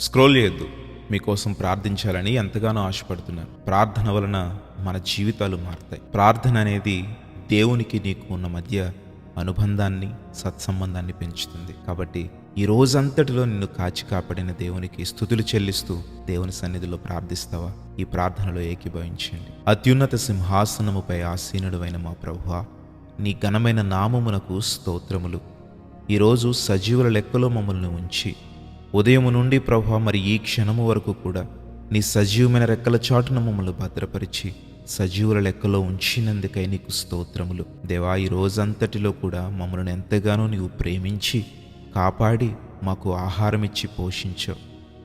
Scroll చేయొద్దు. మీకోసం ప్రార్థించాలని ఎంతగానో ఆశపడుతున్నాను. ప్రార్థన వలన మన జీవితాలు మారుతాయి. ప్రార్థన అనేది దేవునికి నీకు ఉన్న మధ్య అనుబంధాన్ని, సత్సంబంధాన్ని పెంచుతుంది. కాబట్టి ఈ రోజంతటిలో నిన్ను కాచి కాపాడిన దేవునికి స్తుతులు చెల్లిస్తూ దేవుని సన్నిధిలో ప్రార్థిస్తావా? ఈ ప్రార్థనలో ఏకీభవించండి. అత్యున్నత సింహాసనముపై ఆసీనుడైన మా ప్రభువా, నీ ఘనమైన నామమునకు స్తోత్రములు. ఈరోజు సజీవుల లెక్కలో మమ్మల్ని ఉంచి ఉదయం నుండి ప్రభువా మరి ఈ క్షణము వరకు కూడా నీ సజీవమైన రెక్కల చాటున మమ్మల్ని భద్రపరిచి సజీవుల లెక్కలో ఉంచినందుకై నీకు స్తోత్రములు. దేవా, ఈ రోజంతటిలో కూడా మమ్మల్ని ఎంతగానో నీవు ప్రేమించి కాపాడి మాకు ఆహారం ఇచ్చి పోషించావు.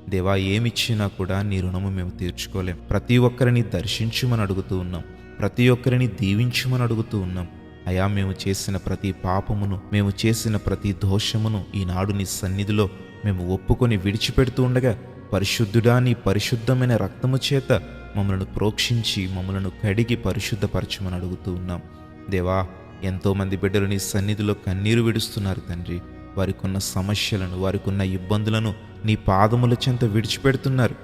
దేవా, ఏమిచ్చినా కూడా నీ రుణము మేము తీర్చుకోలేం. ప్రతి ఒక్కరిని దర్శించుమని అడుగుతూ ఉన్నాం. ప్రతి ఒక్కరిని దీవించుమని అడుగుతూ ఉన్నాం. అయా, మేము చేసిన ప్రతి పాపమును, మేము చేసిన ప్రతి దోషమును ఈనాడు నీ సన్నిధిలో మేము ఒప్పుకొని విడిచిపెడుతూ ఉండగా, పరిశుద్ధుడా, నీ పరిశుద్ధమైన రక్తము చేత మమ్మలను ప్రోక్షించి మమ్మలను కడిగి పరిశుద్ధపరచమని అడుగుతూ ఉన్నాం. దేవా, ఎంతోమంది బిడ్డలు నీ సన్నిధిలో కన్నీరు విడుస్తున్నారు తండ్రి. వారికున్న సమస్యలను, వారికున్న ఇబ్బందులను నీ పాదముల చెంత విడిచిపెడుతున్నారు.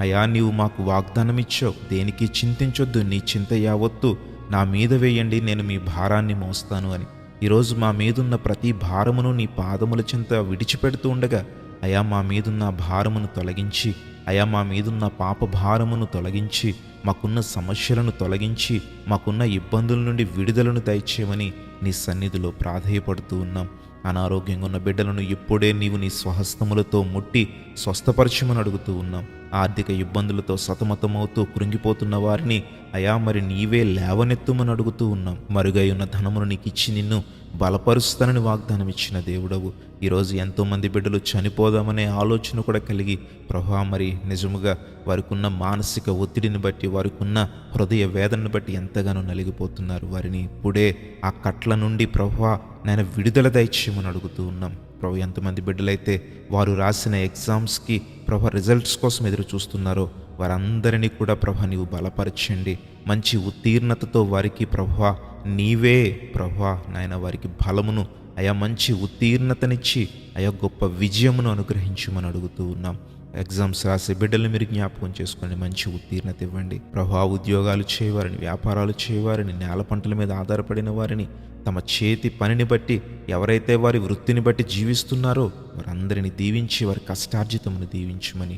అయా, నీవు మాకు వాగ్దానం ఇచ్చావు, దేనికి చింతించొద్దు, నీ చింత యావత్తు నా మీద వేయండి, నేను మీ భారాన్ని మోస్తాను అని. ఈరోజు మా మీదున్న ప్రతి భారమును నీ పాదముల చెంత విడిచిపెడుతూ ఉండగా, అయా, మా మీదున్న భారమును తొలగించి, అయా, మా మీదున్న పాప భారమును తొలగించి, మాకున్న సమస్యలను తొలగించి, మాకున్న ఇబ్బందుల నుండి విడుదలను దయచేయమని నీ సన్నిధిలో ప్రాధేయపడుతూ ఉన్నాం. అనారోగ్యంగా ఉన్న బిడ్డలను ఇప్పుడే నీవు నీ స్వహస్తములతో ముట్టి స్వస్థపరచమని అడుగుతూ ఉన్నాం. ఆర్థిక ఇబ్బందులతో సతమతమవుతూ కృంగిపోతున్న వారిని అయా మరి నీవే లేవనెత్తుమని అడుగుతూ ఉన్నాం. మరుగై ఉన్న ధనమును నీకు ఇచ్చి నిన్ను బలపరుస్తానని వాగ్దానం ఇచ్చిన దేవుడవు. ఈరోజు ఎంతోమంది బిడ్డలు చనిపోదామనే ఆలోచన కూడా కలిగి ప్రభువా మరి నిజముగా వారికి ఉన్న మానసిక ఒత్తిడిని బట్టి, వారికి ఉన్న హృదయ వేదనను బట్టి ఎంతగానో నలిగిపోతున్నారు. వారిని ఇప్పుడే ఆ కట్ల నుండి ప్రభువా నేను విడుదల దయచేయమని అడుగుతూ ఉన్నాం. ప్రభు, ఎంతమంది బిడ్డలైతే వారు రాసిన ఎగ్జామ్స్కి ప్రభు రిజల్ట్స్ కోసం ఎదురు చూస్తున్నారో వారందరినీ కూడా ప్రభు నీవు బలపరచండి. మంచి ఉత్తీర్ణతతో వారికి ప్రభువా నీవే ప్రభువా నాయన వారికి బలమును, అయా మంచి ఉత్తీర్ణతనిచ్చి అయా గొప్ప విజయమును అనుగ్రహించమని అడుగుతూ ఉన్నాం. ఎగ్జామ్స్ రాసే బిడ్డలు మీరు జ్ఞాపకం చేసుకోండి, మంచి ఉత్తీర్ణత ఇవ్వండి. ప్రభువా, ఉద్యోగాలు చేయవారిని, వ్యాపారాలు చేయవారిని, నేల పంటల మీద ఆధారపడిన వారిని, తమ చేతి పనిని బట్టి ఎవరైతే వారి వృత్తిని బట్టి జీవిస్తున్నారో వారందరినీ దీవించి వారి కష్టార్జితమును దీవించమని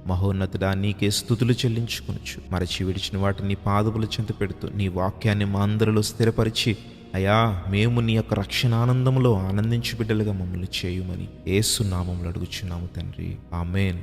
మహోన్నతుడా నీకే స్తుతులు చెల్లించుకొనొచ్చు. మరచి విడిచిన వాటిని నీ పాదముల చెంత పెడుతూ నీ వాక్యాన్ని మా అందరిలో స్థిరపరిచి అయా మేము నీ యొక్క రక్షణానందములో ఆనందించు బిడ్డలుగా మమ్మల్ని చేయుమని యేసు నామములో అడుగుచున్నాము తండ్రి. ఆమేన్.